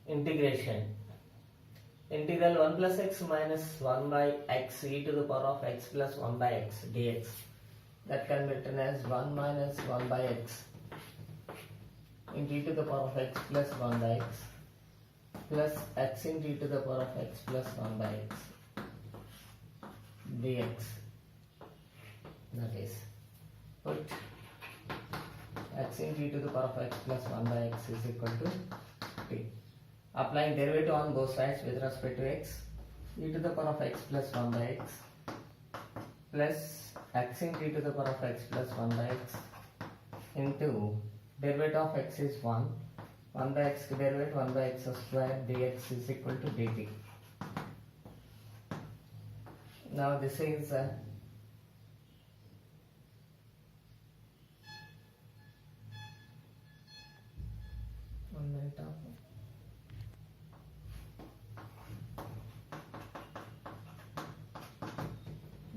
Integration. Integral 1 plus x minus 1 by x e to the power of x plus 1 by x dx. That can be written as 1 minus 1 by x into e to the power of x plus 1 by x plus x into e to the power of x plus 1 by x dx. That is, put x into e to the power of x plus 1 by x is equal to t. Applying derivative on both sides with respect to x, e to the power of x plus 1 by x plus x into e to the power of x plus 1 by x into derivative of x is 1 by x derivative 1 by x square dx is equal to dt. Now this is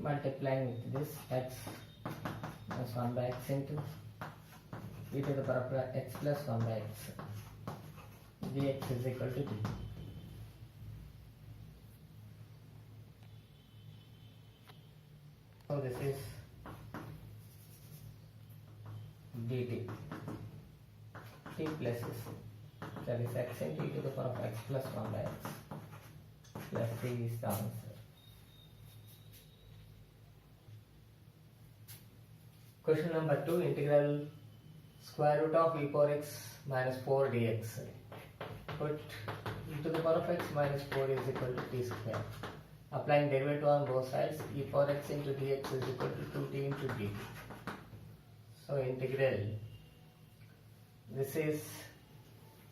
multiplying with this x plus 1 by x into e to the power of x plus 1 by x dx is equal to t. So this is dt. T plus s, that is x into e to the power of x plus 1 by x plus t is the answer. Question number 2, integral square root of e power x minus 4 dx. Put e to the power of x minus 4 is equal to t square. Applying derivative on both sides, e power x into dx is equal to 2t into dt. So integral, this is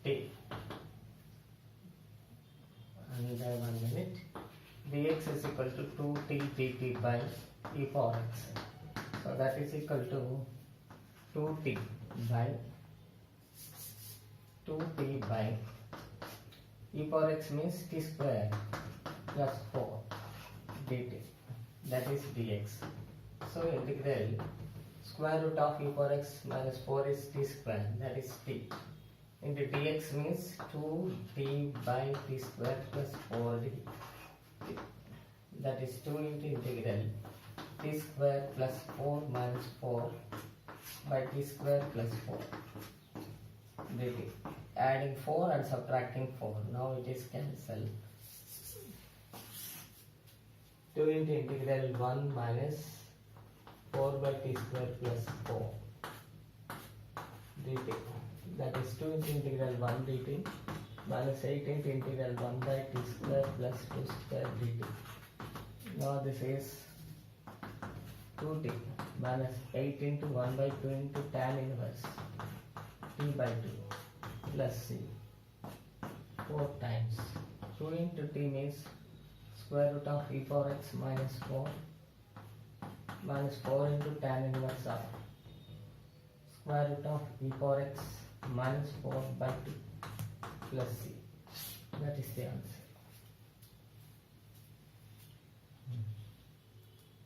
t, and 1 minute, dx is equal to 2t dt by e power x. So that is equal to 2t by e power x means t square plus 4 dt, that is dx. So integral square root of e power x minus 4 is t square, that is t, into dx means 2t by t square plus 4d, that is 2 into integral t square plus 4 minus 4 by t square plus 4 dt. Adding 4 and subtracting 4, now it is cancelled. 2 into integral 1 minus 4 by t square plus 4 dt, that is 2 into integral 1 dt minus 8 into integral 1 by t square plus 2 square dt. Now this is 2t minus 8 into 1 by 2 into tan inverse t by 2 plus c 4 times 2 into t means square root of e power x minus 4 into tan inverse of square root of e power x minus 4 by 2 plus c. That is the answer.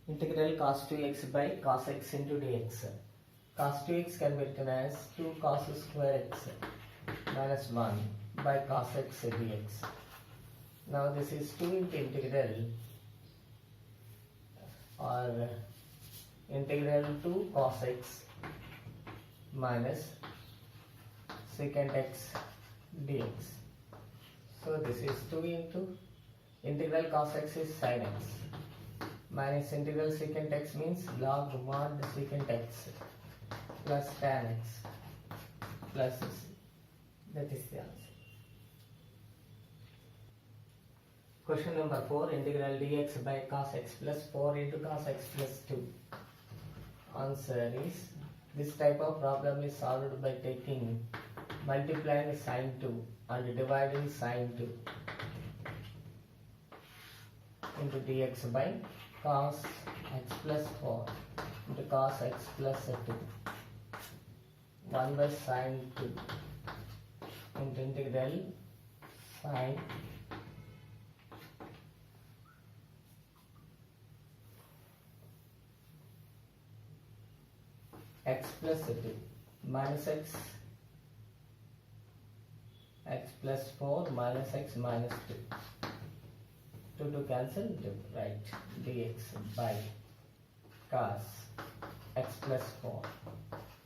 Integral cos 2x by cos x into dx. Cos 2x can be written as 2 cos square x minus 1 by cos x dx. Now this is 2 into integral or integral 2 cos x minus secant x dx. So this is 2 into integral cos x is sin x minus integral secant x means log mod secant x plus tan x plus c. That is the answer. Question number 4, integral dx by cos x plus 4 into cos x plus 2. Answer is, this type of problem is solved by taking multiplying sin 2 and dividing sin 2 into dx by cos x plus 4 into cos x plus 2 1 by sin 2 into integral sin x plus 2 minus x x plus 4 minus x minus 2. 2 to cancel, right, dx by cos x plus 4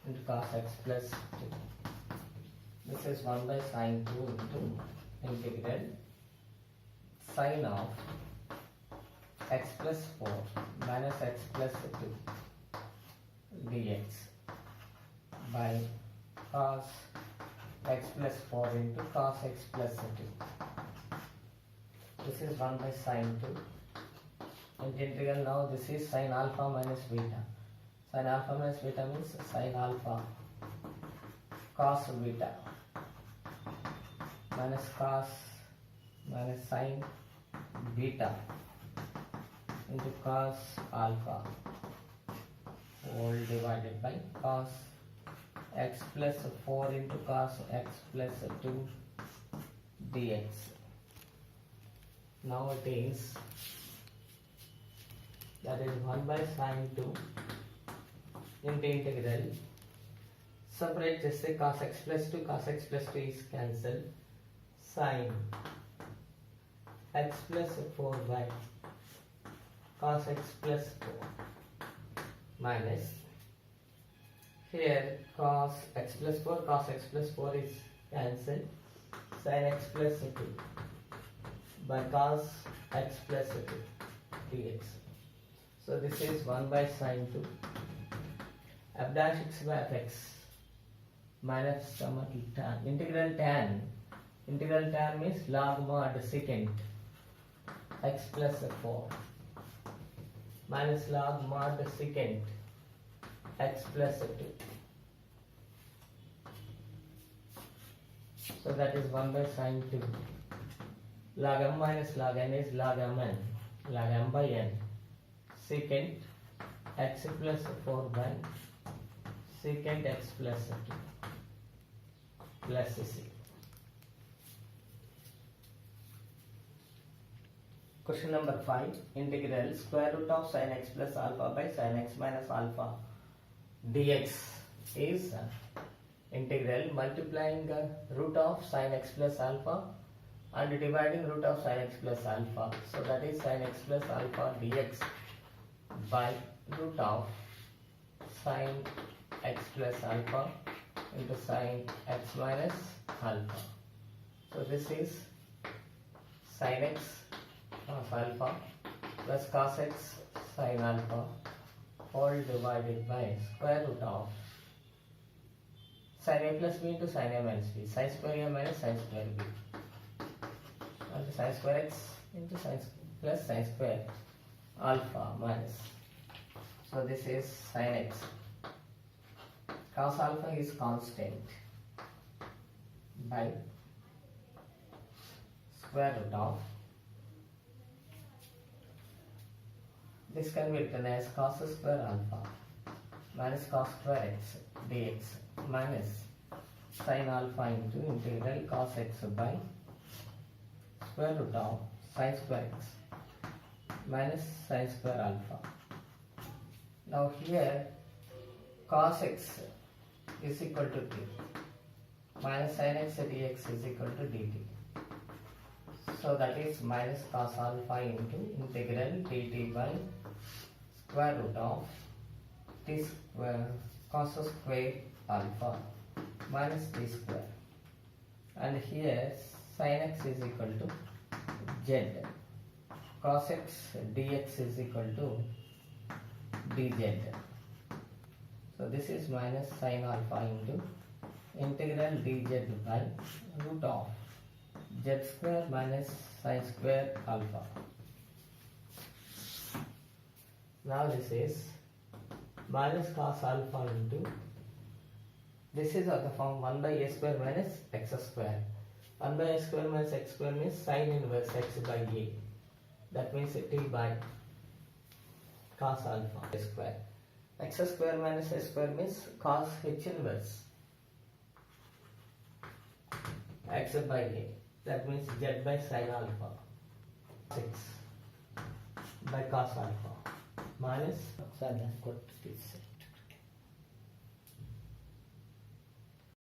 into cos x plus 2. This is 1 by sin 2 into integral sin of x plus 4 minus x plus 2 dx by cos x plus 4 into cos x plus 2. This is 1 by sin 2. And integral now this is sin alpha minus beta. Sin alpha minus beta means sin alpha cos beta minus cos minus sin beta into cos alpha whole divided by cos x plus 4 into cos x plus 2 dx. Now it is, that is 1 by sin 2 into integral, separate, just say cos x plus 2 is cancelled, sin x plus 4 by cos x plus 4 minus, here cos x plus 4 is cancelled, sin x plus 2 by cos x plus 2 dx. So this is 1 by sin 2 f dash x by fx minus tan. Integral tan means log mod secant x plus 4 minus log mod secant x plus 2. So that is 1 by sin 2. Log m minus log n is log mn, log m by n, secant x plus 4 by secant x plus 2 plus c. Question number 5. Integral square root of sin x plus alpha by sin x minus alpha dx is integral multiplying root of sin x plus alpha and dividing root of sin x plus alpha. So that is sin x plus alpha dx by root of sin x plus alpha into sin x minus alpha. So this is sin x cos alpha plus cos x sin alpha all divided by square root of sin a plus b into sin a minus b, sin square a minus sin square b, and sin square x into sin plus sin square alpha minus. So this is sin x. Cos alpha is constant by square root of, this can be written as cos square alpha minus cos square x dx minus sin alpha into integral cos x by square root of sin square x minus sin square alpha. Now here cos x is equal to t minus sin x dx is equal to dt. So that is minus cos alpha into integral dt by square root of t square cos square alpha minus t square, and here sin x is equal to z, cos x dx is equal to dz. So this is minus sin alpha into integral dz by root of z square minus sin square alpha. Now this is minus cos alpha into, this is of the form 1 by a square minus x square. 1 by a square minus x square means sin inverse x by a. That means t by cos alpha square. X square minus a square means cos h inverse x by a. That means z by sin alpha 6 by cos alpha minus, so I have got this.